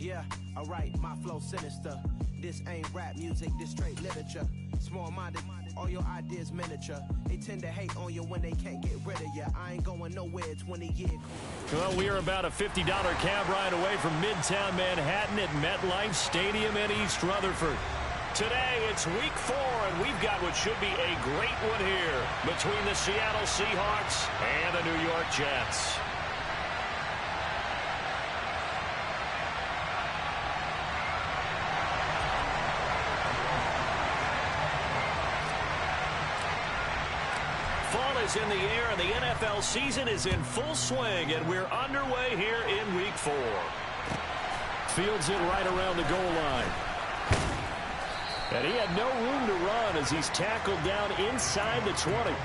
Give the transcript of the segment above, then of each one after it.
Yeah, alright, my flow sinister. This ain't rap music, this straight literature. Small-minded, all your ideas miniature. They tend to hate on you when they can't get rid of you. I ain't going nowhere, 20 years. Well, we are about a $50 cab ride away from Midtown Manhattan at MetLife Stadium in East Rutherford. Today, it's week 4, and we've got what should be a great one here between the Seattle Seahawks and the New York Jets. Fall is in the air, and the NFL season is in full swing, and we're underway here in week 4. Fields it right around the goal line. And he had no room to run as he's tackled down inside the 20.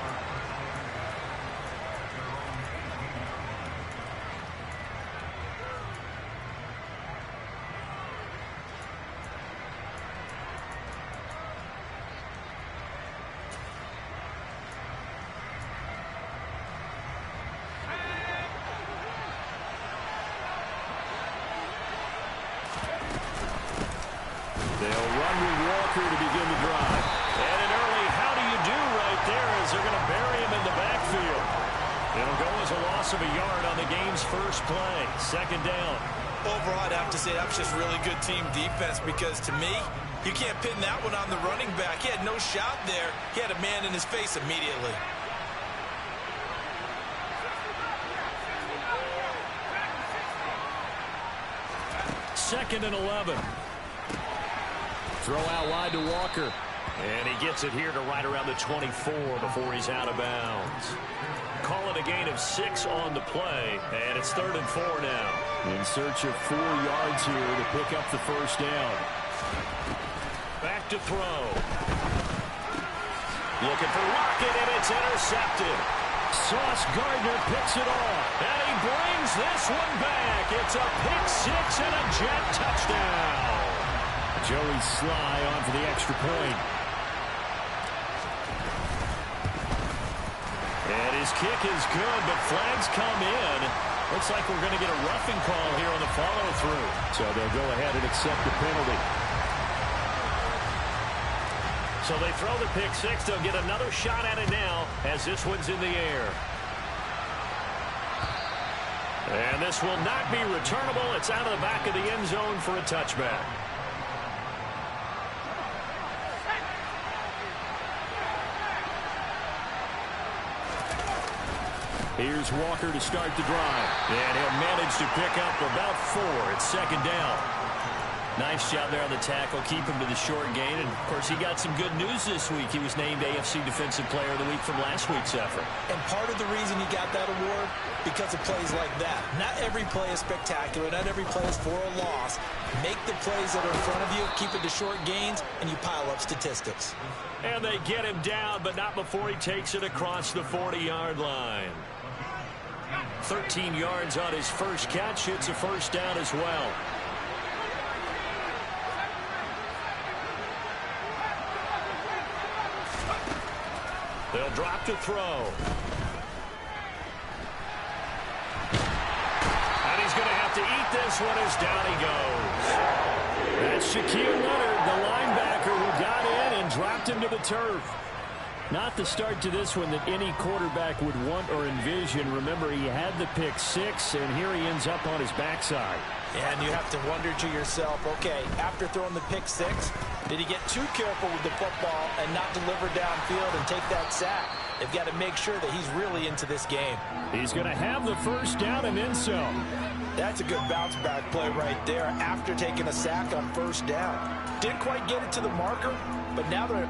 They'll run with Walker to begin the drive. And an early how do you do right there as they're going to bury him in the backfield. It'll go as a loss of a yard on the game's first play. Second down. Overall, I'd have to say that was just really good team defense because to me, you can't pin that one on the running back. He had no shot there. He had a man in his face immediately. Second and 11. Throw out wide to Walker. And he gets it here to right around the 24 before he's out of bounds. Call it a gain of 6 on the play, and it's 3rd and 4 now. In search of 4 yards here to pick up the first down. Back to throw. Looking for Rocket, and it's intercepted. Sauce Gardner picks it off, and he brings this one back. It's a pick 6 and a Jet touchdown. Joey Sly on for the extra point. And his kick is good, but flags come in. Looks like we're going to get a roughing call here on the follow-through. So they'll go ahead and accept the penalty. So they throw the pick 6. They'll get another shot at it now as this one's in the air. And this will not be returnable. It's out of the back of the end zone for a touchback. Here's Walker to start the drive. And he'll manage to pick up about 4. It's second down. Nice job there on the tackle. Keep him to the short gain. And, of course, he got some good news this week. He was named AFC Defensive Player of the Week from last week's effort. And part of the reason he got that award, because of plays like that. Not every play is spectacular. Not every play is for a loss. Make the plays that are in front of you, keep it to short gains, and you pile up statistics. And they get him down, but not before he takes it across the 40-yard line. 13 yards on his first catch. It's a first down as well. They'll drop to throw. And he's going to have to eat this one as down he goes. That's Shaquille Leonard, the linebacker who got in and dropped him to the turf. Not the start to this one that any quarterback would want or envision. Remember, he had the pick 6, and here he ends up on his backside. And you have to wonder to yourself, okay, after throwing the pick 6, did he get too careful with the football and not deliver downfield and take that sack? They've got to make sure that he's really into this game. He's going to have the first down and then some. That's a good bounce-back play right there after taking a sack on first down. Didn't quite get it to the marker, but now they're...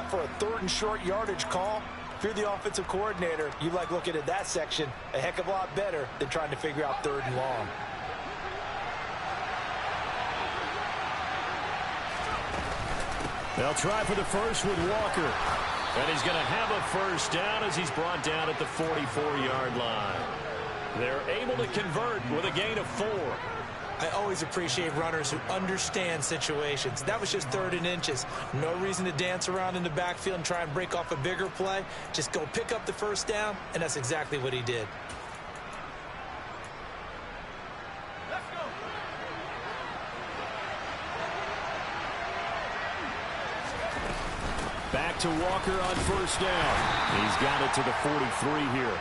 snap for a 3rd and short yardage call. If you're the offensive coordinator, you like looking at that section a heck of a lot better than trying to figure out 3rd and long. They'll try for the first with Walker. And he's going to have a first down as he's brought down at the 44-yard line. They're able to convert with a gain of 4. I always appreciate runners who understand situations. That was just 3rd and inches. No reason to dance around in the backfield and try and break off a bigger play. Just go pick up the first down, and that's exactly what he did. Back to Walker on first down. He's got it to the 43 here.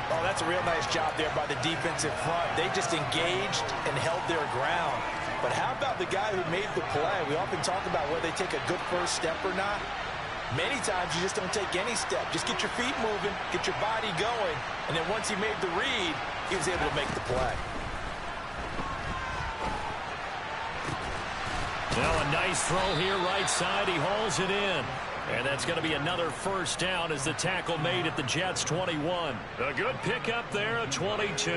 Oh, that's a real nice job there by the defensive front. They just engaged and held their ground. But how about the guy who made the play? We often talk about whether they take a good first step or not. Many times you just don't take any step. Just get your feet moving, get your body going, and then once he made the read, he was able to make the play. Now a nice throw here right side. He hauls it in. And that's going to be another first down as the tackle made at the Jets' 21. A good pickup there at 22.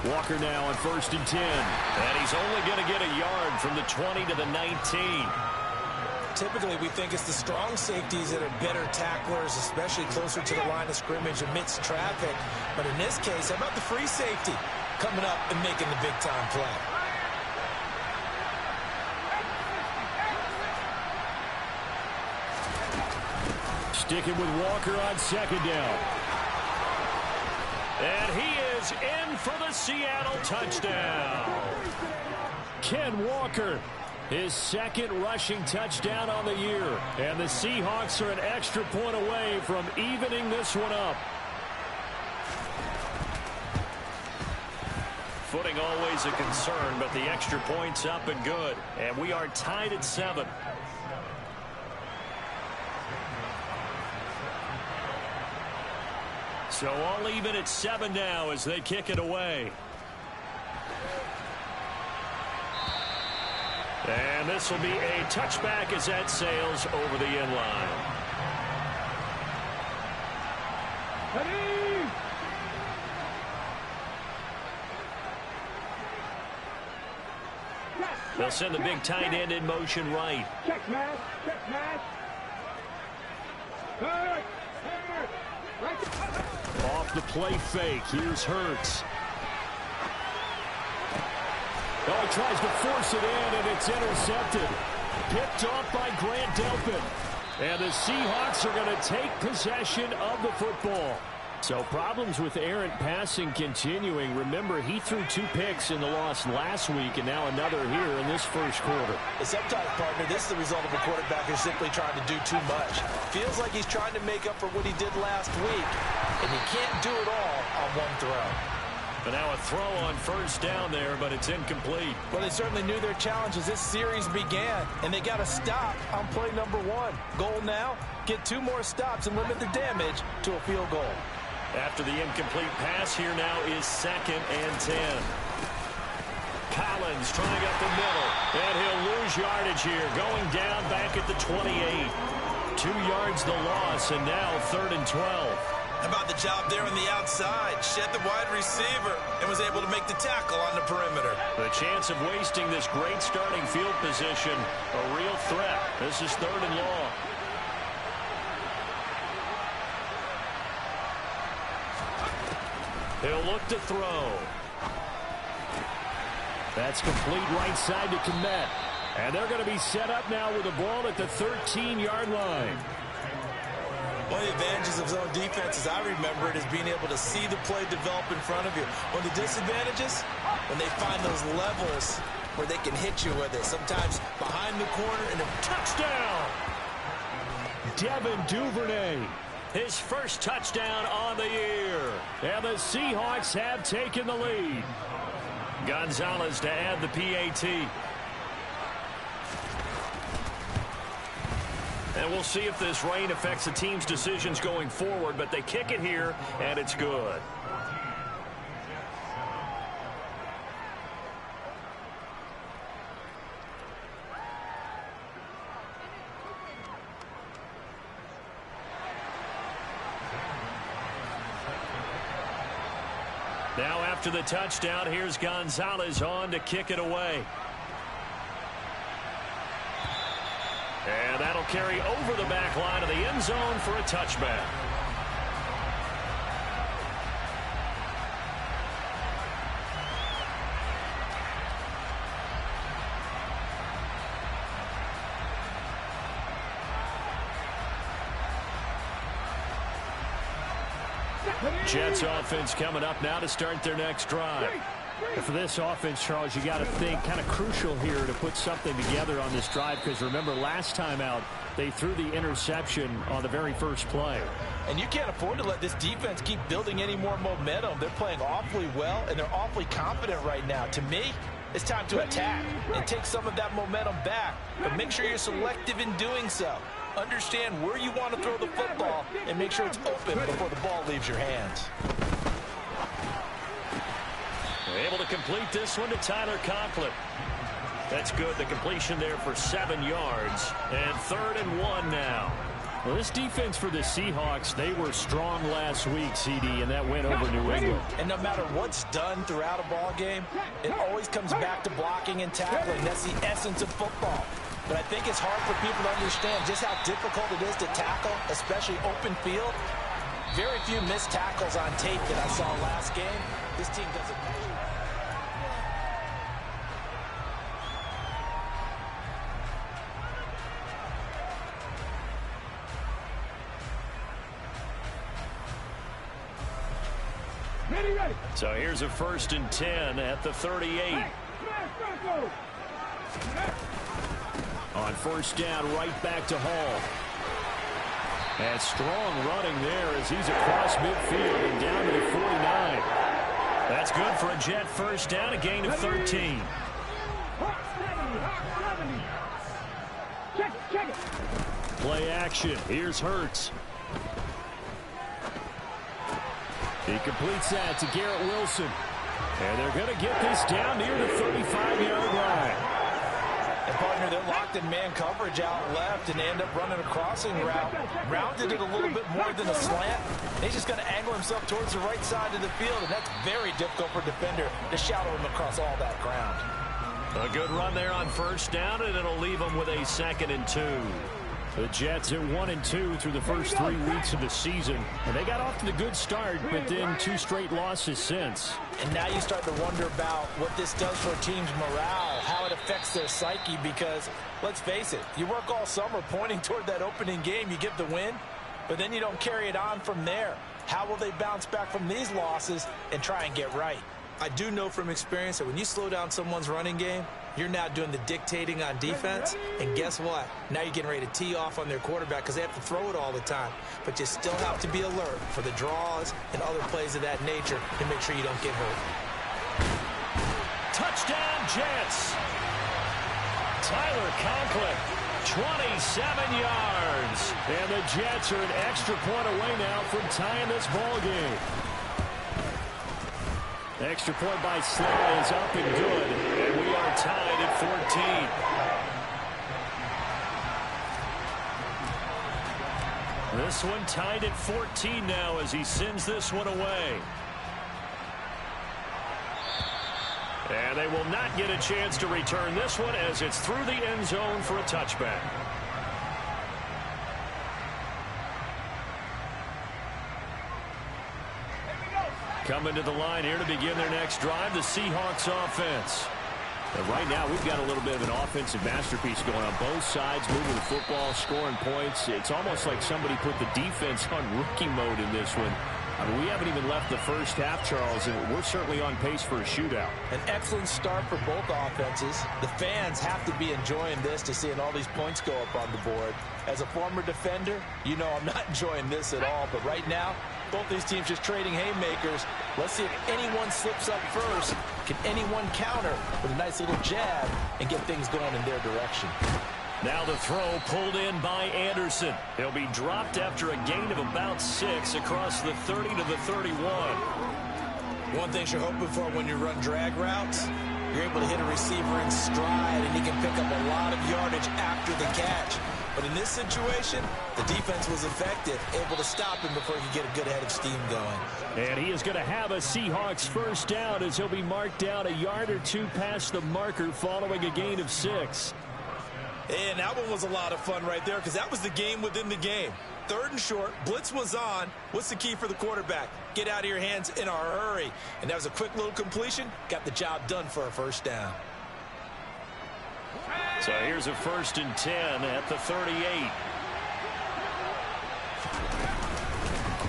Walker now on 1st and 10. And he's only going to get a yard from the 20 to the 19. Typically, we think it's the strong safeties that are better tacklers, especially closer to the line of scrimmage amidst traffic. But in this case, how about the free safety coming up and making the big-time play? Sticking with Walker on 2nd down. And he is in for the Seattle touchdown. Ken Walker, his 2nd rushing touchdown on the year. And the Seahawks are an extra point away from evening this one up. Footing always a concern, but the extra point's up and good. And we are tied at 7. So all even at 7 now as they kick it away. And this will be a touchback as that sails over the end line. They'll send the big tight end in motion right. Check match. Check match. Off the play fake. Here's Hurts. Oh, he tries to force it in, and it's intercepted. Picked off by Grant Delpit. And the Seahawks are going to take possession of the football. So problems with errant passing continuing. Remember, he threw 2 picks in the loss last week, and now another here in this first quarter. Sometimes, partner, this is the result of a quarterback who's simply trying to do too much. Feels like he's trying to make up for what he did last week, and he can't do it all on one throw. But now a throw on first down there, but it's incomplete. Well, they certainly knew their challenge as this series began, and they got to stop on play number 1. Goal now, get 2 more stops and limit the damage to a field goal. After the incomplete pass, here now is 2nd and 10. Collins trying up the middle, and he'll lose yardage here, going down back at the 28. 2 yards the loss, and now 3rd and 12. How about the job there on the outside? Shed the wide receiver and was able to make the tackle on the perimeter. The chance of wasting this great starting field position, a real threat. This is 3rd and long. He'll look to throw. That's complete right side to Kmet. And they're going to be set up now with the ball at the 13-yard line. One of the advantages of zone defense, as I remember it, is being able to see the play develop in front of you. One of the disadvantages, when they find those levels where they can hit you with it. Sometimes behind the corner and a touchdown. Devin Duvernay, his first touchdown on the year. And the Seahawks have taken the lead. Gonzalez to add the PAT. And we'll see if this rain affects the team's decisions going forward, but they kick it here, and it's good. Now after the touchdown, here's Gonzalez on to kick it away. And that'll carry over the back line of the end zone for a touchback. Jets offense coming up now to start their next drive. For this offense, Charles, you got to think kind of crucial here to put something together on this drive, because remember last time out they threw the interception on the very first play. And you can't afford to let this defense keep building any more momentum. They're playing awfully well, and they're awfully confident right now. To me, it's time to attack and take some of that momentum back, but make sure you're selective in doing so. Understand where you want to throw the football and make sure it's open before the ball leaves your hands. Able to complete this one to Tyler Conklin. That's good. The completion there for 7 yards. And 3rd and 1 now. Well, this defense for the Seahawks, they were strong last week, CD, and that went over New England. And no matter what's done throughout a ball game, it always comes back to blocking and tackling. That's the essence of football. But I think it's hard for people to understand just how difficult it is to tackle, especially open field. Very few missed tackles on tape that I saw last game. This team doesn't measure. So here's a 1st and 10 at the 38. On 1st down, right back to Hall. And strong running there as he's across midfield and down to the 49. That's good for a Jet 1st down, a gain of 13. Play action. Here's Hurts. He completes that to Garrett Wilson. And they're going to get this down near the 35-yard line. And, partner, they're locked in man coverage out left, and they end up running a crossing route. Rounded it a little bit more than a slant. He's just going to angle himself towards the right side of the field, and that's very difficult for a defender to shadow him across all that ground. A good run there on 1st down, and it'll leave them with a 2nd and 2. The Jets are 1-2 through the first 3 weeks of the season. And they got off to the good start, but then 2 straight losses since. And now you start to wonder about what this does for a team's morale, how it affects their psyche, because, let's face it, you work all summer pointing toward that opening game, you get the win, but then you don't carry it on from there. How will they bounce back from these losses and try and get right? I do know from experience that when you slow down someone's running game, you're now doing the dictating on defense, and guess what? Now you're getting ready to tee off on their quarterback because they have to throw it all the time. But you still have to be alert for the draws and other plays of that nature to make sure you don't get hurt. Touchdown, Jets! Tyler Conklin, 27 yards. And the Jets are an extra point away now from tying this ball game. Extra point by Sly is up and good, and we are tied at 14. This one tied at 14 now as he sends this one away. And they will not get a chance to return this one as it's through the end zone for a touchback. Coming to the line here to begin their next drive, the Seahawks offense. And right now, we've got a little bit of an offensive masterpiece going on both sides, moving the football, scoring points. It's almost like somebody put the defense on rookie mode in this one. I mean, we haven't even left the first half, Charles, and we're certainly on pace for a shootout. An excellent start for both offenses. The fans have to be enjoying this to seeing all these points go up on the board. As a former defender, you know I'm not enjoying this at all, but right now, both these teams just trading haymakers. Let's see if anyone slips up first. Can anyone counter with a nice little jab and get things going in their direction? Now the throw pulled in by Anderson. He'll be dropped after a gain of about 6 across the 30 to the 31. One thing you're hoping for when you run drag routes, you're able to hit a receiver in stride, and he can pick up a lot of yardage after the catch. But in this situation, the defense was effective, able to stop him before he could get a good head of steam going. And he is going to have a Seahawks first down as he'll be marked down a yard or two past the marker following a gain of 6. And that one was a lot of fun right there because that was the game within the game. 3rd and short, blitz was on. What's the key for the quarterback? Get out of your hands in a hurry. And that was a quick little completion. Got the job done for a first down. So here's a 1st and 10 at the 38.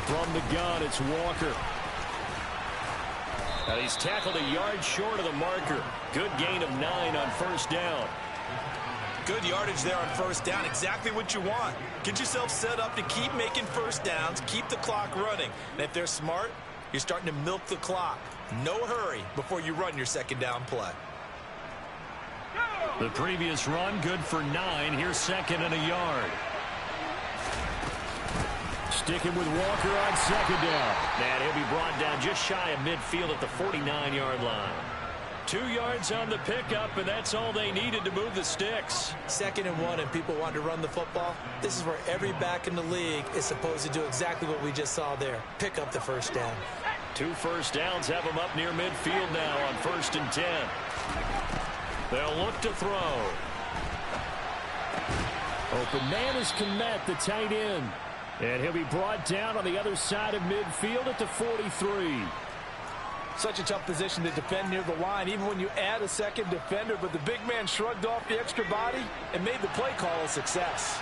From the gun, it's Walker. And he's tackled a yard short of the marker. Good gain of 9 on first down. Good yardage there on first down. Exactly what you want. Get yourself set up to keep making first downs, keep the clock running. And if they're smart, you're starting to milk the clock. No hurry before you run your second down play. The previous run, good for 9. Here's 2nd and a yard. Sticking with Walker on 2nd down. And he'll be brought down just shy of midfield at the 49-yard line. 2 yards on the pickup, and that's all they needed to move the sticks. 2nd and 1, and people want to run the football. This is where every back in the league is supposed to do exactly what we just saw there. Pick up the first down. 2 first downs have them up near midfield now on 1st and 10. They'll look to throw. Open man is Kmet, the tight end. And he'll be brought down on the other side of midfield at the 43. Such a tough position to defend near the line, even when you add a second defender. But the big man shrugged off the extra body and made the play call a success.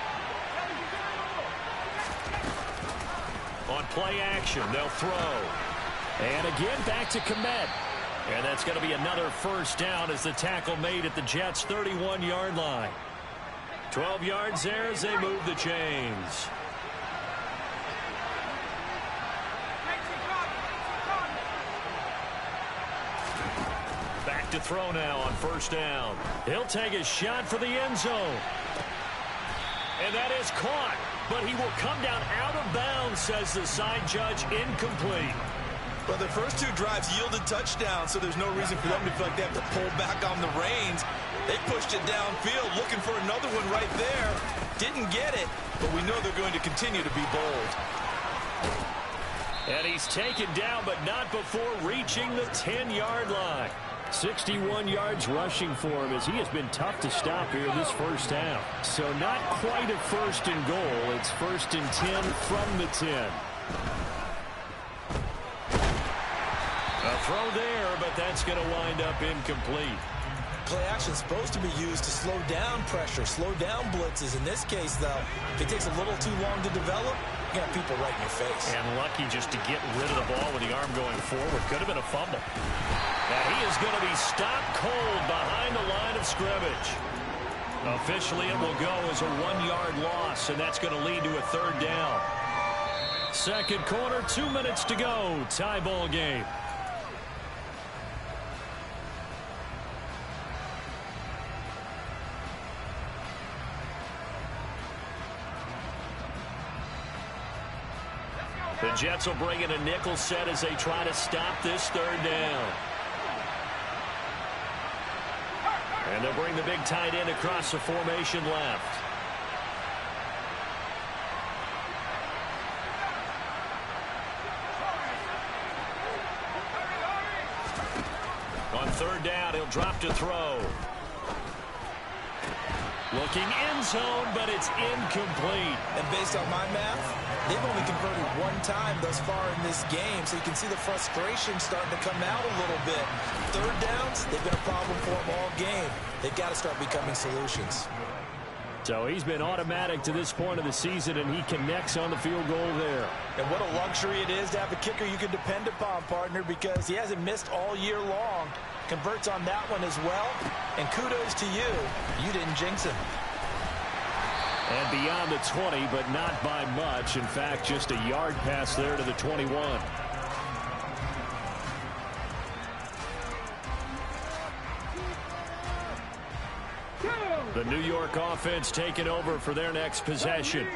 On play action, they'll throw. And again, back to Kmet. And that's going to be another first down as the tackle made at the Jets' 31-yard line. 12 yards there as they move the chains. Back to throw now on first down. He'll take a shot for the end zone. And that is caught. But he will come down out of bounds, says the side judge. Incomplete. Well, the first 2 drives yielded touchdowns, so there's no reason for them to feel like they have to pull back on the reins. They pushed it downfield, looking for another one right there. Didn't get it, but we know they're going to continue to be bold. And he's taken down, but not before reaching the 10-yard line. 61 yards rushing for him as he has been tough to stop here this first half. So not quite a 1st and goal. It's 1st and 10 from the 10. A throw there, but that's going to wind up incomplete. Play action is supposed to be used to slow down pressure, slow down blitzes. In this case, though, if it takes a little too long to develop, you got people right in your face. And lucky just to get rid of the ball with the arm going forward. Could have been a fumble. Now he is going to be stopped cold behind the line of scrimmage. Officially, it will go as a 1-yard loss, and that's going to lead to a 3rd down. Second quarter, 2 minutes to go. Tie ball game. The Jets will bring in a nickel set as they try to stop this 3rd down. And they'll bring the big tight end across the formation left. On 3rd down, he'll drop to throw. Looking end zone, but it's incomplete. And based on my math, they've only converted 1 time thus far in this game, so you can see the frustration starting to come out a little bit. 3rd downs, they've been a problem for them all game. They've got to start becoming solutions. So he's been automatic to this point of the season, and he connects on the field goal there. And what a luxury it is to have a kicker you can depend upon, partner, because he hasn't missed all year long. Converts on that one as well. And kudos to you. You didn't jinx him. And beyond the 20, but not by much. In fact, just a yard pass there to the 21. The New York offense taking over for their next possession.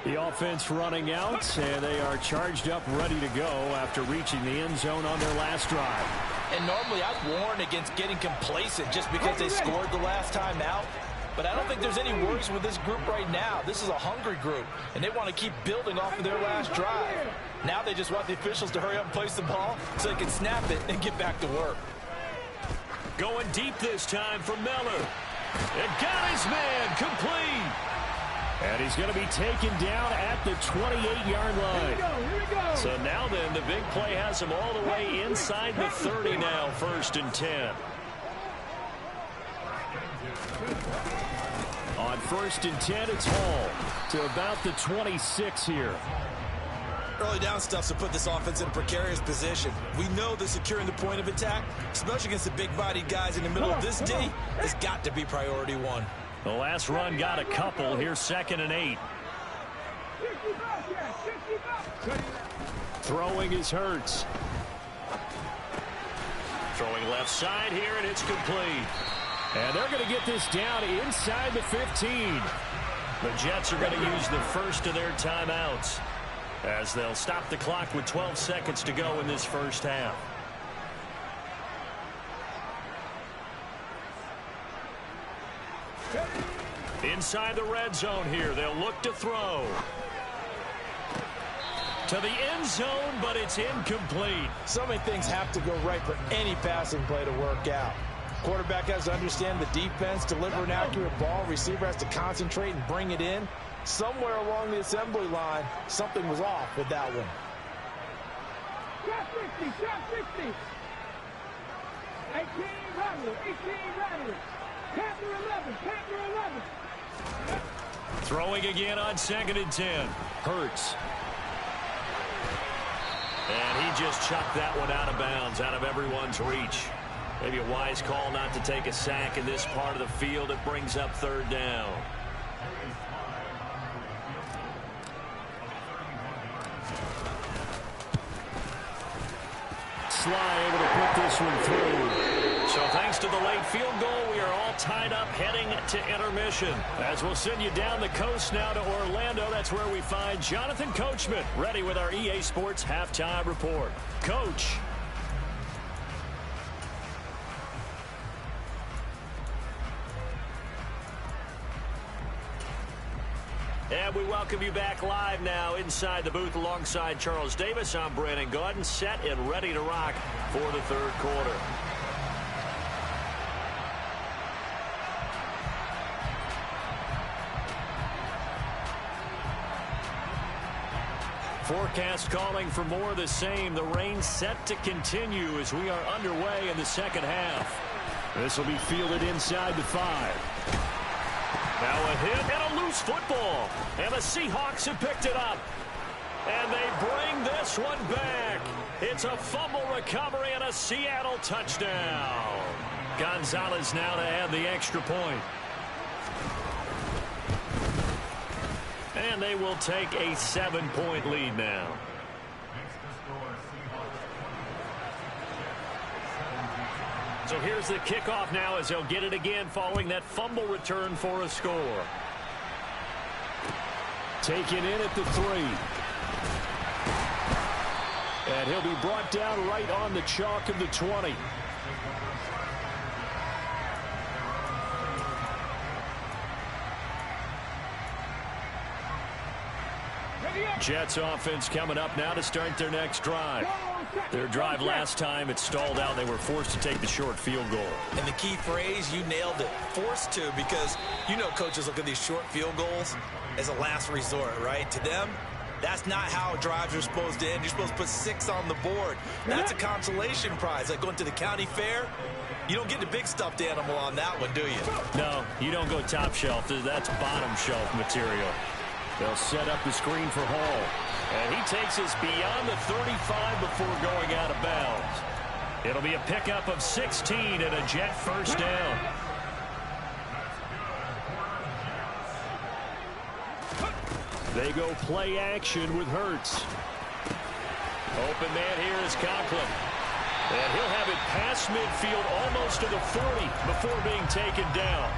The offense running out, and they are charged up, ready to go after reaching the end zone on their last drive. And normally I'd warn against getting complacent just because they scored the last time out. but I don't think there's any worries with this group right now. This is a hungry group, and they want to keep building off of their last drive. Now they just want the officials to hurry up and place the ball so they can snap it and get back to work. Going deep this time for Miller. And got his man complete. And he's going to be taken down at the 28-yard line. Here we go. So now then, the big play has him all the way inside the 30 now, 1st and 10. On 1st and 10, it's Hall to about the 26 here. Early down stuff to put this offense in a precarious position. We know that securing the point of attack, especially against the big-bodied guys in the middle of this D, has got to be priority one. The last run got a couple. Here's 2nd and 8. Throwing is Hurts. Throwing left side here, and it's complete. And they're going to get this down inside the 15. The Jets are going to use the first of their timeouts as they'll stop the clock with 12 seconds to go in this first half. Inside the red zone here, they'll look to throw. To the end zone, but it's incomplete. So many things have to go right for any passing play to work out. Quarterback has to understand the defense, deliver an accurate ball. Receiver has to concentrate and bring it in. Somewhere along the assembly line, something was off with that one. Shot 60, shot 60. 18 Rattler, 18 Rattler. Panther 11, Panther 11. Throwing again on 2nd and 10. Hurts. And he just chucked that one out of bounds, out of everyone's reach. Maybe a wise call not to take a sack in this part of the field. It brings up 3rd down. Sly able to put this one through. So thanks to the late field goal, we are all tied up heading to intermission. As we'll send you down the coast now to Orlando, that's where we find Jonathan Coachman ready with our EA Sports Halftime Report. Coach. And we welcome you back live now inside the booth alongside Charles Davis. I'm Brandon Gaudin, set and ready to rock for the 3rd quarter. Forecast calling for more of the same. The rain set to continue as we are underway in the 2nd half. This will be fielded inside the 5. Now a hit and a loose football. And the Seahawks have picked it up. And they bring this one back. It's a fumble recovery and a Seattle touchdown. Gonzalez now to add the extra point. And they will take a 7-point lead now. So here's the kickoff now as they'll get it again following that fumble return for a score. Taken in at the 3. And he'll be brought down right on the chalk of the 20. Jets offense coming up now to start their next drive. Their drive last time, it stalled out. They were forced to take the short field goal. And the key phrase, you nailed it, forced to, because you know coaches look at these short field goals as a last resort, right? To them, that's not how drives are supposed to end. You're supposed to put 6 on the board. That's a consolation prize. Like going to the county fair, you don't get the big stuffed animal on that one, do you? No, you don't go top shelf. That's bottom shelf material. They'll set up the screen for Hall. And he takes us beyond the 35 before going out of bounds. It'll be a pickup of 16 and a Jet first down. They go play action with Hurts. Open man here is Conklin. And he'll have it past midfield almost to the 40 before being taken down.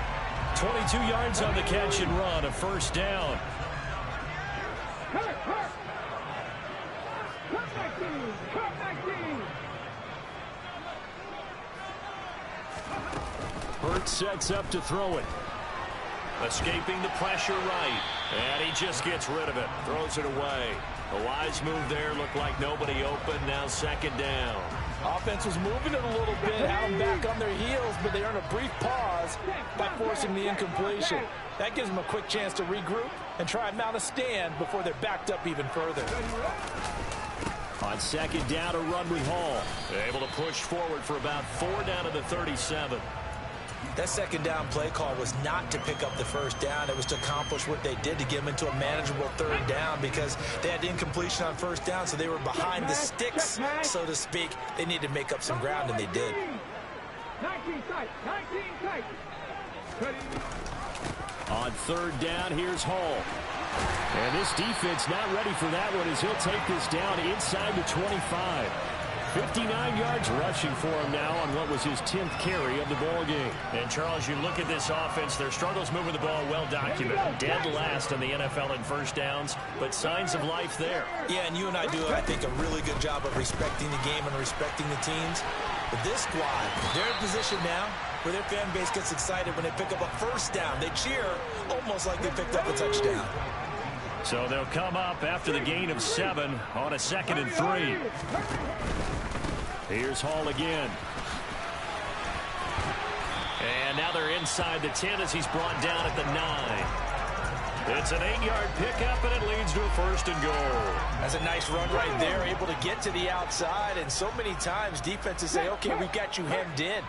22 yards on the catch and run, a first down. Hurts sets up to throw it. Escaping the pressure right. And he just gets rid of it. Throws it away. A wise move there. Looked like nobody open. Now second down. Offense was moving it a little bit, had them back on their heels, but they earned a brief pause by forcing the incompletion. That gives them a quick chance to regroup and try and mount a stand before they're backed up even further. On second down, a run with Hall. Able to push forward for about 4 down to the 37. That second down play call was not to pick up the first down. It was to accomplish what they did to get them into a manageable third down because they had incompletion on first down, so they were behind the sticks, so to speak. They needed to make up some ground, and they did. 19 tight. 19 tight. On third down, here's Hall. And this defense not ready for that one as he'll take this down inside the 25. 59 yards rushing for him now on what was his 10th carry of the ball game. And, Charles, you look at this offense, their struggles moving the ball well documented. Dead last in the NFL in first downs, but signs of life there. Yeah, and you and I do, I think, a really good job of respecting the game and respecting the teams. But this squad, they're in position now where their fan base gets excited when they pick up a first down. They cheer almost like they picked up a touchdown. So they'll come up after the gain of 7 on a 2nd and 3. Here's Hall again. And now they're inside the 10 as he's brought down at the 9. It's an 8-yard pickup, and it leads to a 1st and goal. That's a nice run right there, able to get to the outside. And so many times defenses say, okay, we've got you hemmed in.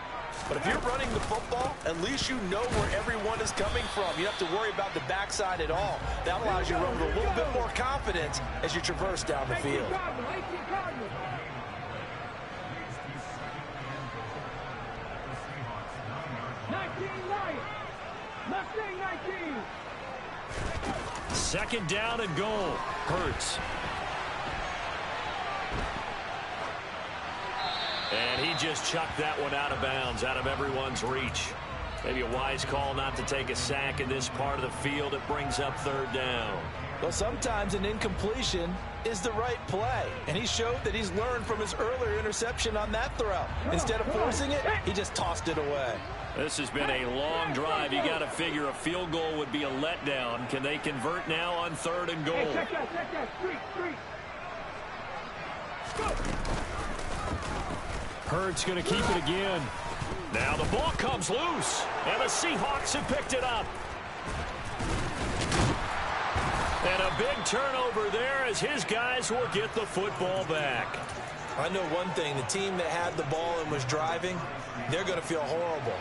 But if you're running the football, at least you know where everyone is coming from. You don't have to worry about the backside at all. That allows you to run with a little bit more confidence as you traverse down the field. 2nd down and goal. Hurts. And he just chucked that one out of bounds, out of everyone's reach. Maybe a wise call not to take a sack in this part of the field. It brings up 3rd down. Well, sometimes an incompletion is the right play. And he showed that he's learned from his earlier interception on that throw. Instead of forcing it, he just tossed it away. This has been a long drive. You got to figure a field goal would be a letdown. Can they convert now on 3rd and goal? Hey, check that. Street. Hurts going to keep it again. Now the ball comes loose, and the Seahawks have picked it up. And a big turnover there as his guys will get the football back. I know one thing, the team that had the ball and was driving, they're going to feel horrible.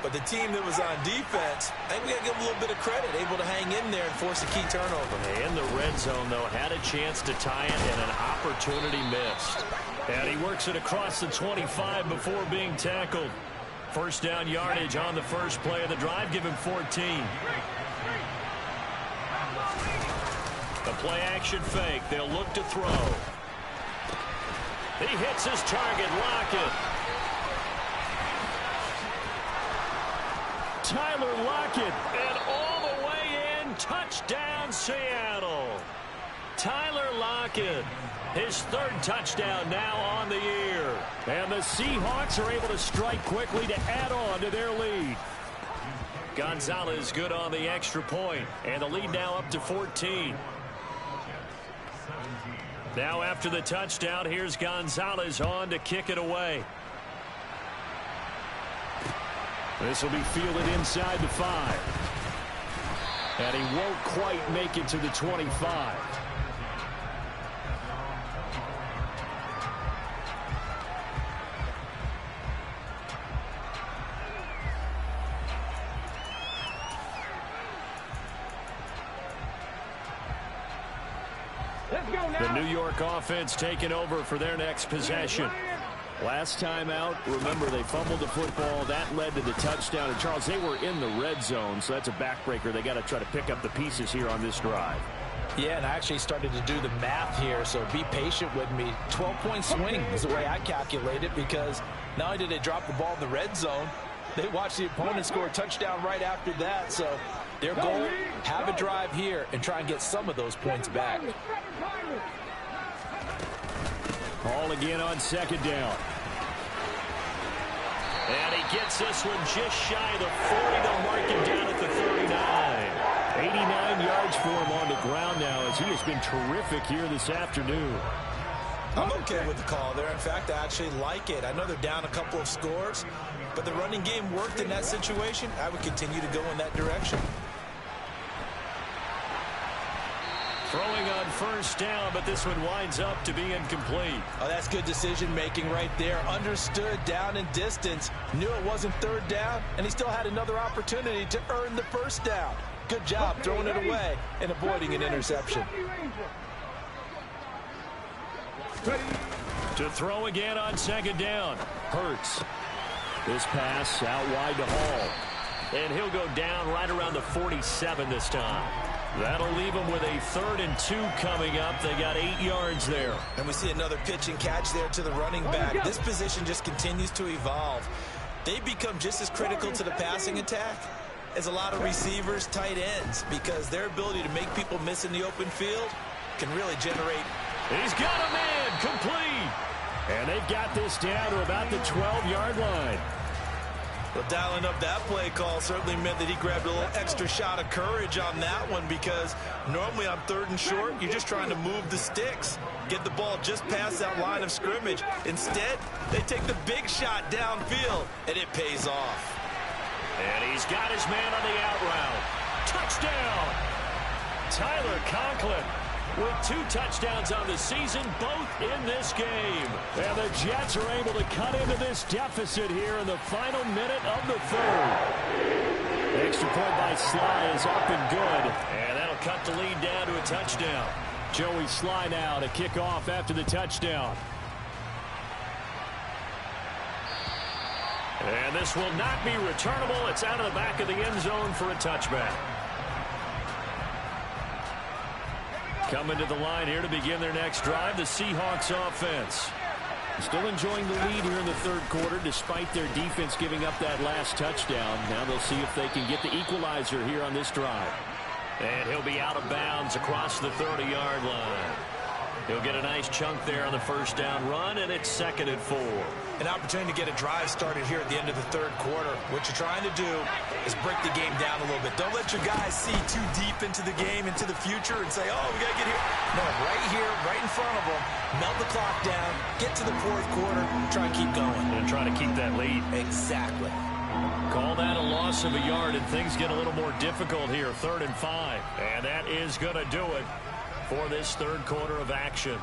But the team that was on defense, I think we got to give them a little bit of credit, able to hang in there and force a key turnover. In the red zone, though, had a chance to tie it and an opportunity missed. And he works it across the 25 before being tackled. 1st down yardage on the first play of the drive, give him 14. The play action fake, they'll look to throw. He hits his target, Lockett. Tyler Lockett, and all the way in, touchdown Seattle. Tyler Lockett, his 3rd touchdown now on the year. And the Seahawks are able to strike quickly to add on to their lead. Gonzalez good on the extra point, and the lead now up to 14. Now after the touchdown, here's Gonzalez on to kick it away. This will be fielded inside the 5. And he won't quite make it to the 25. The New York offense taking over for their next possession. Last time out, remember, they fumbled the football. That led to the touchdown. And, Charles, they were in the red zone, so that's a backbreaker. They got to try to pick up the pieces here on this drive. Yeah, and I actually started to do the math here, so be patient with me. 12-point swing is the way I calculate it, because not only did they drop the ball in the red zone, they watched the opponent score a touchdown right after that. So their goal, have a drive here and try and get some of those points back. Ball again on 2nd down. And he gets this one just shy of the 40. They'll mark him down at the 39. for him on the ground now, as he has been terrific here this afternoon. I'm okay with the call there. In fact, I actually like it. I know they're down a couple of scores, but the running game worked in that situation. I would continue to go in that direction. Throwing on first down, but this one winds up to be incomplete. Oh, that's good decision-making right there. Understood down and distance. Knew it wasn't third down, and he still had another opportunity to earn the first down. Good job throwing it away and avoiding an interception. To throw again on second down. Hurts. This pass out wide to Hall. And he'll go down right around the 47 this time. That'll leave them with a 3rd and 2 coming up. They got 8 yards there. And we see another pitch and catch there to the running back. This position just continues to evolve. They become just as critical to the passing attack as a lot of receivers, tight ends, because their ability to make people miss in the open field can really generate. He's got a man complete. And they've got this down to about the 12-yard line. Well, dialing up that play call certainly meant that he grabbed a little extra shot of courage on that one, because normally on 3rd and short, you're just trying to move the sticks, get the ball just past that line of scrimmage. Instead, they take the big shot downfield, and it pays off. And he's got his man on the out route. Touchdown! Tyler Conklin with 2 touchdowns on the season, both in this game. And the Jets are able to cut into this deficit here in the final minute of the 3rd. Extra point by Sly is up and good. And that'll cut the lead down to a touchdown. Joey Sly now to kick off after the touchdown. And this will not be returnable. It's out of the back of the end zone for a touchback. Coming to the line here to begin their next drive, the Seahawks offense. Still enjoying the lead here in the 3rd quarter, despite their defense giving up that last touchdown. Now they'll see if they can get the equalizer here on this drive. And he'll be out of bounds across the 30-yard line. He'll get a nice chunk there on the first down run, and it's 2nd and 4. An opportunity to get a drive started here at the end of the 3rd quarter. What you're trying to do is break the game down a little bit. Don't let your guys see too deep into the game, into the future, and say, oh, we got to get here. No, right here, right in front of them, melt the clock down, get to the 4th quarter, try and keep going. And try to keep that lead. Exactly. Call that a loss of a yard, and things get a little more difficult here. 3rd and 5. And that is going to do it for this 3rd quarter of action.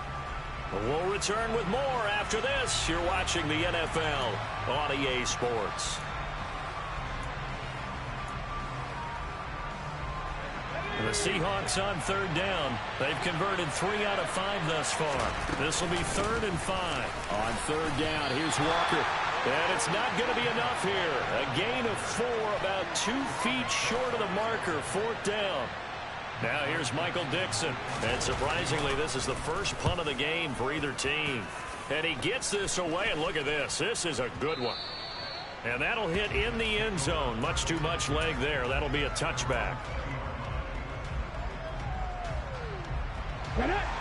We'll return with more after this. You're watching the NFL on EA Sports. The Seahawks on 3rd down. They've converted 3 out of 5 thus far. This will be 3rd and 5. On 3rd down, here's Walker. And it's not going to be enough here. A gain of 4, about 2 feet short of the marker. 4th down. Now here's Michael Dixon. And surprisingly, this is the first punt of the game for either team. And he gets this away, and look at this. This is a good one. And that'll hit in the end zone. Much too much leg there. That'll be a touchback.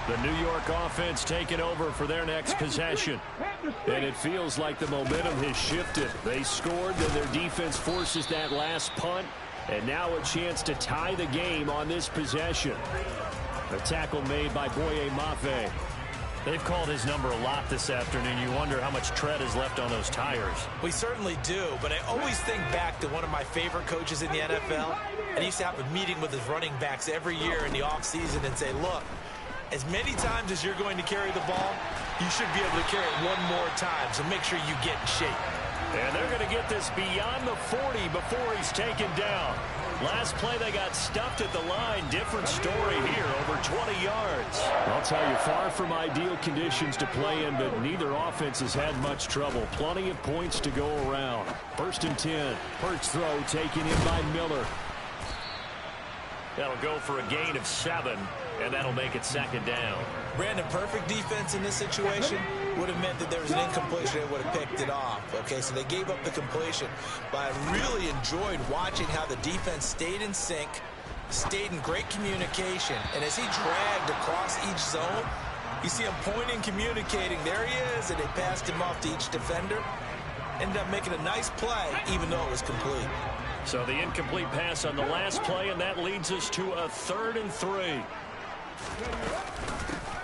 The New York offense taking over for their next possession. And it feels like the momentum has shifted. They scored, then their defense forces that last punt. And now a chance to tie the game on this possession. A tackle made by Boye Mafe. They've called his number a lot this afternoon. You wonder how much tread is left on those tires. We certainly do, but I always think back to one of my favorite coaches in the NFL. And he used to have a meeting with his running backs every year in the offseason and say, look, as many times as you're going to carry the ball, you should be able to carry it one more time, so make sure you get in shape. And they're going to get this beyond the 40 before he's taken down. Last play, they got stuffed at the line. Different story here, over 20 yards. I'll tell you, far from ideal conditions to play in, but neither offense has had much trouble. Plenty of points to go around. 1st and 10. Perch throw taken in by Miller. That'll go for a gain of 7, and that'll make it 2nd down. Brandon, perfect defense in this situation would have meant that there was an incompletion and would have picked it off. Okay, so they gave up the completion. But I really enjoyed watching how the defense stayed in sync, stayed in great communication. And as he dragged across each zone, you see him pointing, communicating. There he is, and they passed him off to each defender. Ended up making a nice play, even though it was complete. So the incomplete pass on the last play, and that leads us to a 3rd and 3.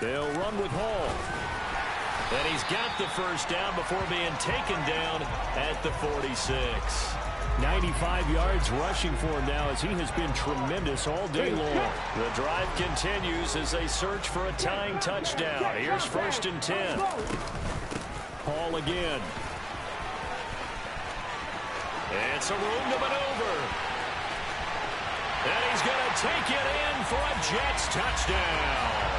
They'll run with Hall. And he's got the first down before being taken down at the 46. 95 yards rushing for him now as he has been tremendous all day long. The drive continues as they search for a tying touchdown. Here's 1st and 10. Hall again. It's a room to maneuver. And he's going to take it in for a Jets touchdown.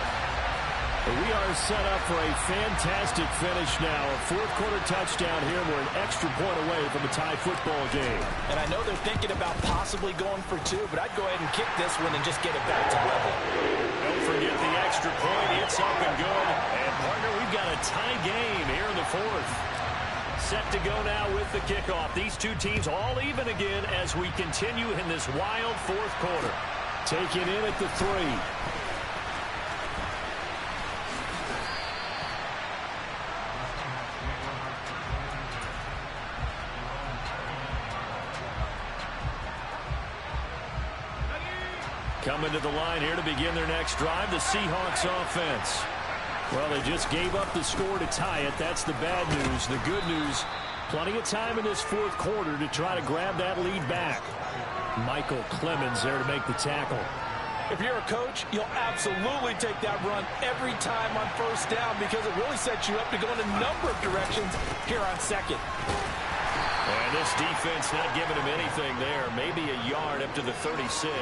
We are set up for a fantastic finish now. A 4th quarter touchdown here. We're an extra point away from a tie football game. And I know they're thinking about possibly going for 2, but I'd go ahead and kick this one and just get it back to level. Don't forget the extra point. It's up and good. And, partner, we've got a tie game here in the 4th. Set to go now with the kickoff. These two teams all even again as we continue in this wild 4th quarter. Taken in at the 3. Coming to the line here to begin their next drive, the Seahawks offense. Well, they just gave up the score to tie it. That's the bad news. The good news, plenty of time in this 4th quarter to try to grab that lead back. Michael Clemens there to make the tackle. If you're a coach, you'll absolutely take that run every time on 1st down because it really sets you up to go in a number of directions here on 2nd. And this defense not giving him anything there. Maybe a yard up to the 36.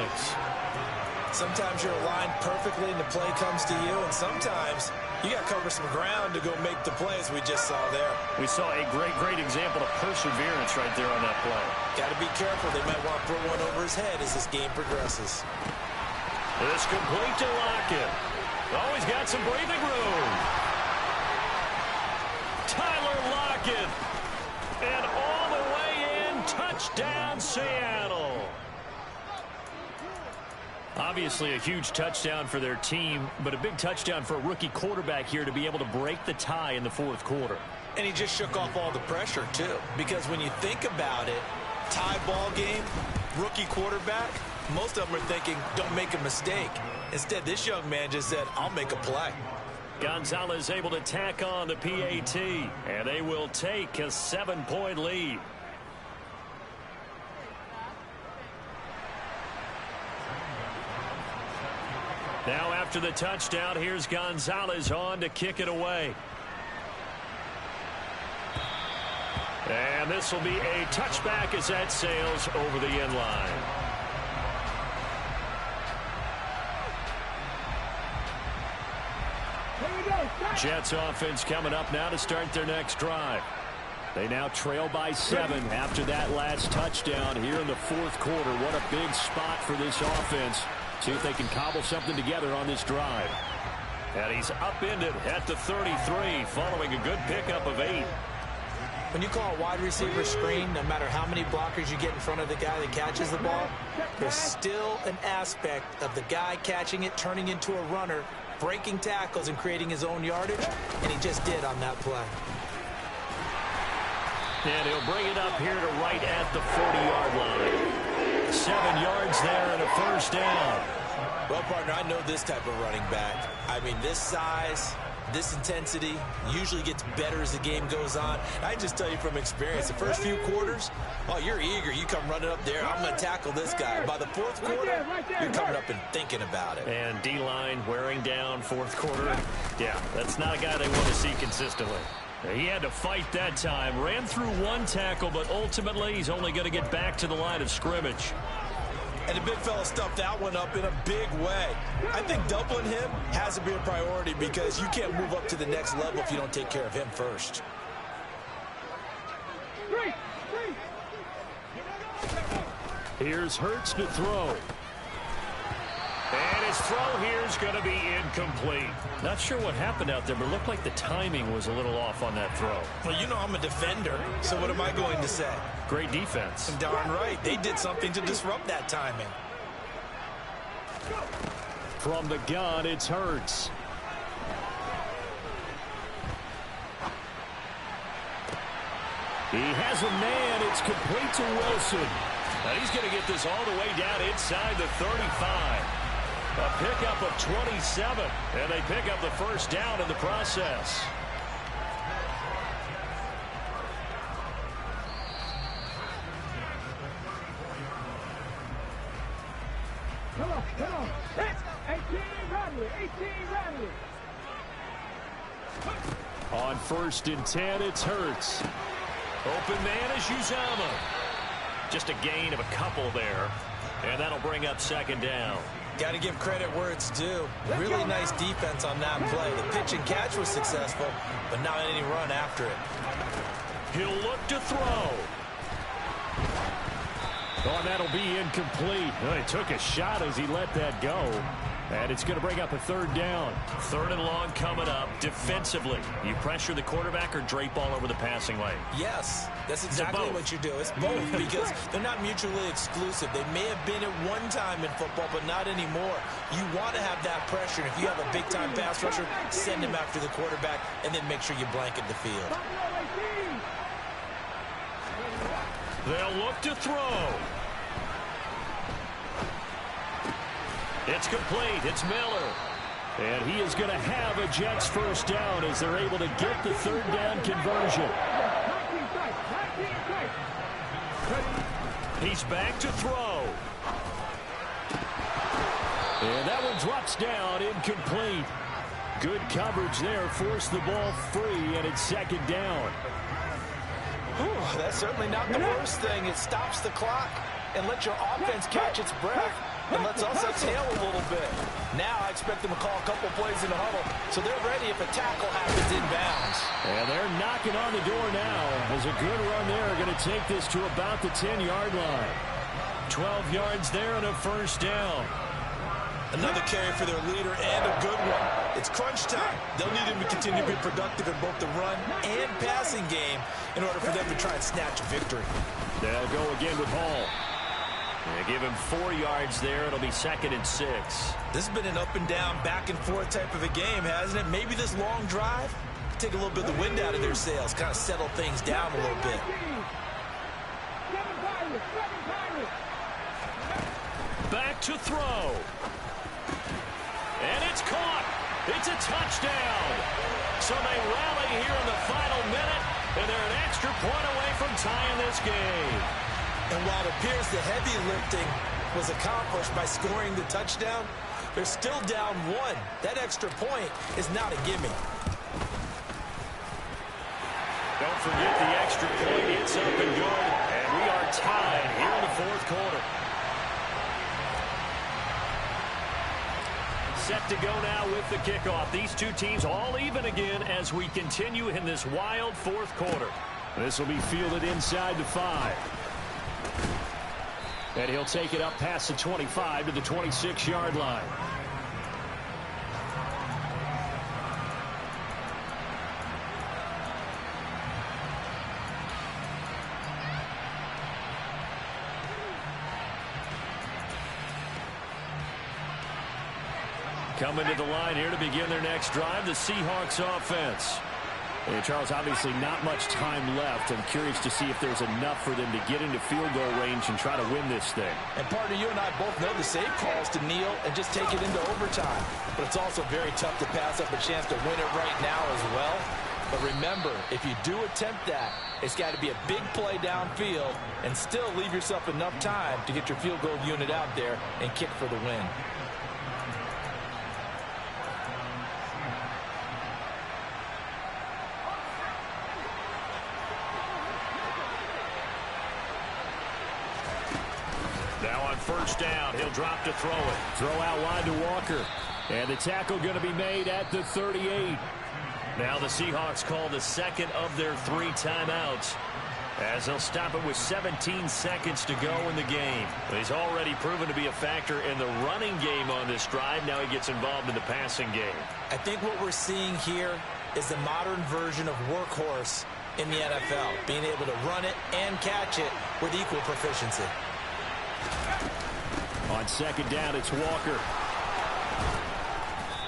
Sometimes you're aligned perfectly and the play comes to you, and sometimes you got to cover some ground to go make the plays we just saw there. We saw a great example of perseverance right there on that play. Got to be careful. They might want to throw one over his head as this game progresses. This complete to Lockett. Oh, he's got some breathing room. Tyler Lockett. And all the way in, touchdown Seattle. Obviously a huge touchdown for their team, but a big touchdown for a rookie quarterback here to be able to break the tie in the 4th quarter. And he just shook off all the pressure, too. Because when you think about it, tie ball game, rookie quarterback, most of them are thinking, don't make a mistake. Instead, this young man just said, I'll make a play. Gonzalez able to tack on the PAT, and they will take a 7-point lead. Now after the touchdown, here's Gonzalez on to kick it away. And this will be a touchback as that sails over the end line. Jets offense coming up now to start their next drive. They now trail by 7 after that last touchdown here in the 4th quarter. What a big spot for this offense. See if they can cobble something together on this drive. And he's upended at the 33 following a good pickup of 8. When you call a wide receiver screen, no matter how many blockers you get in front of the guy that catches the ball, there's still an aspect of the guy catching it, turning into a runner, breaking tackles and creating his own yardage, and he just did on that play. And he'll bring it up here to right at the 40-yard line. 7 yards there and a first down. Well, partner, I know this type of running back. I mean, this size, this intensity usually gets better as the game goes on. I just tell you from experience, the first few quarters, oh, you're eager. You come running up there. I'm going to tackle this guy. By the 4th quarter, you're coming up and thinking about it. And D-line wearing down 4th quarter. Yeah, that's not a guy they want to see consistently. He had to fight that time. Ran through 1 tackle, but ultimately he's only going to get back to the line of scrimmage. And the big fella stuffed that one up in a big way. I think doubling him has to be a priority because you can't move up to the next level if you don't take care of him first. Here's Hurts to throw. And his throw here is going to be incomplete. Not sure what happened out there, but it looked like the timing was a little off on that throw. Well, you know I'm a defender, so what am I going to say? Great defense. Darn right. They did something to disrupt that timing. From the gun, it's Hurts. He has a man. It's complete to Wilson. And he's going to get this all the way down inside the 35. A pickup of 27, and they pick up the first down in the process. Come on. 18 Radley. On 1st and 10, it's Hurts. Open man is Uzama. Just a gain of a couple there, and that'll bring up 2nd down. Got to give credit where it's due. Really nice defense on that play. The pitch and catch was successful, but not any run after it. He'll look to throw. Oh, and that'll be incomplete. Oh, he took a shot as he let that go. And it's going to bring up a 3rd down. 3rd and long coming up. Defensively, you pressure the quarterback or drape all over the passing lane? Yes, that's exactly what you do. It's both because they're not mutually exclusive. They may have been at one time in football, but not anymore. You want to have that pressure. And if you have a big-time pass rusher, send him after the quarterback and then make sure you blanket the field. They'll look to throw. It's complete. It's Miller. And he is going to have a Jets first down as they're able to get the 3rd down conversion. He's back to throw. And that one drops down, incomplete. Good coverage there, forced the ball free, and it's 2nd down. Whew, that's certainly not the worst thing. It stops the clock and lets your offense catch its breath. And lets us exhale a little bit. Now I expect them to call a couple plays in the huddle, so they're ready if a tackle happens inbounds. And they're knocking on the door now. There's a good run there. Going to take this to about the 10-yard line. 12 yards there and a first down. Another carry for their leader and a good one. It's crunch time. They'll need him to continue to be productive in both the run and passing game in order for them to try and snatch a victory. They'll go again with Hall. They give him 4 yards there. It'll be 2nd and 6. This has been an up and down, back and forth type of a game, hasn't it? Maybe this long drive, take a little bit of the wind out of their sails, kind of settle things down a little bit. Back to throw. And it's caught. It's a touchdown. So they rally here in the final minute, and they're an extra point away from tying this game. And while it appears the heavy lifting was accomplished by scoring the touchdown, they're still down 1. That extra point is not a gimme. Don't forget the extra point. It's up and good. And we are tied here in the 4th quarter. Set to go now with the kickoff. These two teams all even again as we continue in this wild 4th quarter. This will be fielded inside the 5. And he'll take it up past the 25 to the 26-yard line. Coming to the line here to begin their next drive, the Seahawks offense. And Charles, obviously not much time left. I'm curious to see if there's enough for them to get into field goal range and try to win this thing. And partner, you and I both know the save calls to kneel and just take it into overtime. But it's also very tough to pass up a chance to win it right now as well. But remember, if you do attempt that, it's got to be a big play downfield and still leave yourself enough time to get your field goal unit out there and kick for the win. Now on first down, he'll drop to throw it. Throw out wide to Walker. And the tackle going to be made at the 38. Now the Seahawks call the second of their 3 timeouts, as they'll stop it with 17 seconds to go in the game. He's already proven to be a factor in the running game on this drive. Now he gets involved in the passing game. I think what we're seeing here is the modern version of workhorse in the NFL, being able to run it and catch it with equal proficiency. On second down, it's Walker.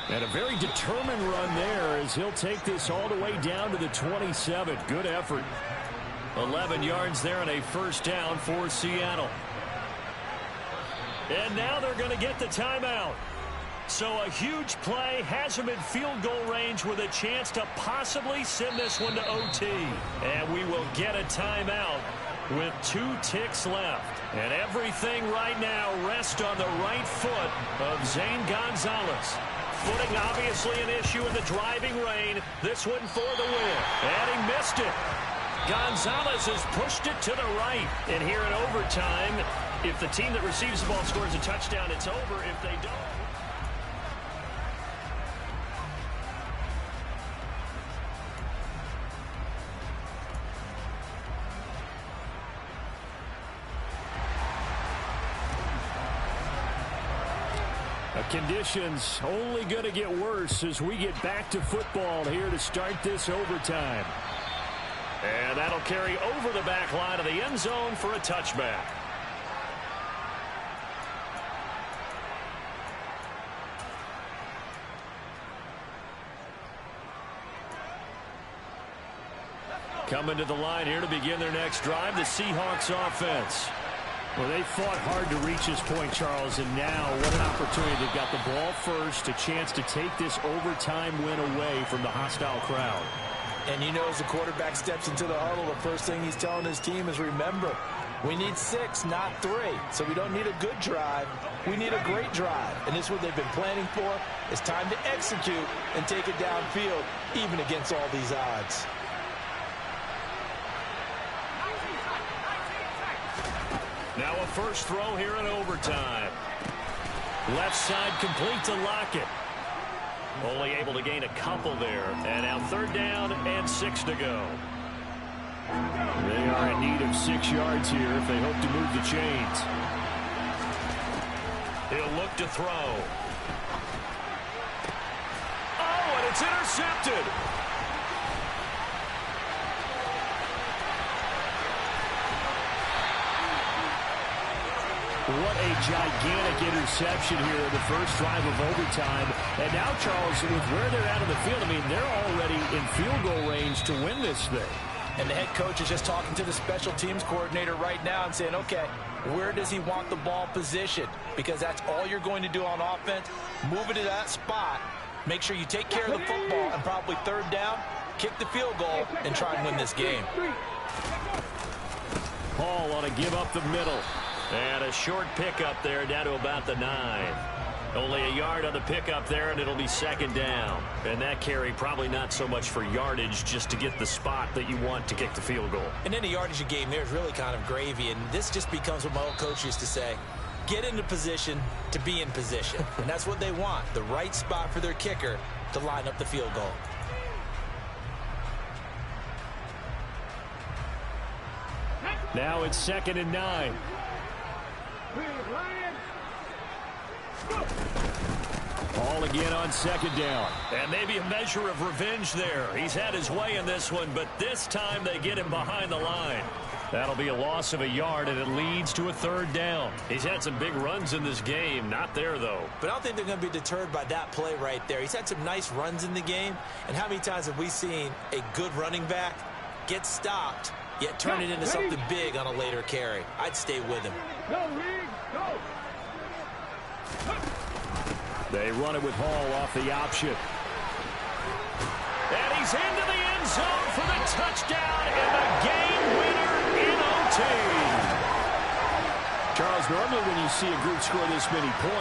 And a very determined run there as he'll take this all the way down to the 27. Good effort. 11 yards there and a first down for Seattle. And now they're going to get the timeout. So a huge play has him in field goal range with a chance to possibly send this one to OT. And we will get a timeout with 2 ticks left. And everything right now rests on the right foot of Zane Gonzalez. Footing obviously an issue in the driving rain. This one for the win. And he missed it. Gonzalez has pushed it to the right. And here in overtime, if the team that receives the ball scores a touchdown, it's over. If they don't... Conditions only going to get worse as we get back to football here to start this overtime. And that'll carry over the back line of the end zone for a touchback. Coming to the line here to begin their next drive, the Seahawks offense. Well, they fought hard to reach this point, Charles, and now what an opportunity. They've got the ball first, a chance to take this overtime win away from the hostile crowd. And you know, as the quarterback steps into the huddle, the first thing he's telling his team is, remember, we need 6, not 3. So we don't need a good drive. We need a great drive. And this is what they've been planning for. It's time to execute and take it downfield, even against all these odds. Now a first throw here in overtime. Left side complete to Lockett. Only able to gain a couple there. And now 3rd down and 6 to go. They are in need of 6 yards here if they hope to move the chains. He'll look to throw. Oh, and it's intercepted. What a gigantic interception here in the first drive of overtime. And now, Charles, with where they're at on the field, I mean, they're already in field goal range to win this thing. And the head coach is just talking to the special teams coordinator right now and saying, okay, where does he want the ball positioned? Because that's all you're going to do on offense. Move it to that spot. Make sure you take care of the football, and probably 3rd down, kick the field goal, and try and win this game. Hall on a give up the middle. And a short pickup there down to about the 9. Only a yard on the pickup there, and it'll be 2nd down. And that carry probably not so much for yardage, just to get the spot that you want to kick the field goal. And any yardage game there is really kind of gravy, and this just becomes what my old coach used to say. Get into position to be in position. And that's what they want, the right spot for their kicker to line up the field goal. Now it's 2nd and 9. Ball again on 2nd down. And maybe a measure of revenge there. He's had his way in this one, but this time they get him behind the line. That'll be a loss of a yard, and it leads to a 3rd down. He's had some big runs in this game. Not there, though. But I don't think they're going to be deterred by that play right there. He's had some nice runs in the game. And how many times have we seen a good running back get stopped, yet turn it into something big on a later carry? I'd stay with him. They run it with Hall off the option. And he's into the end zone for the touchdown and the game winner in OT. Charles, normally when you see a group score this many points,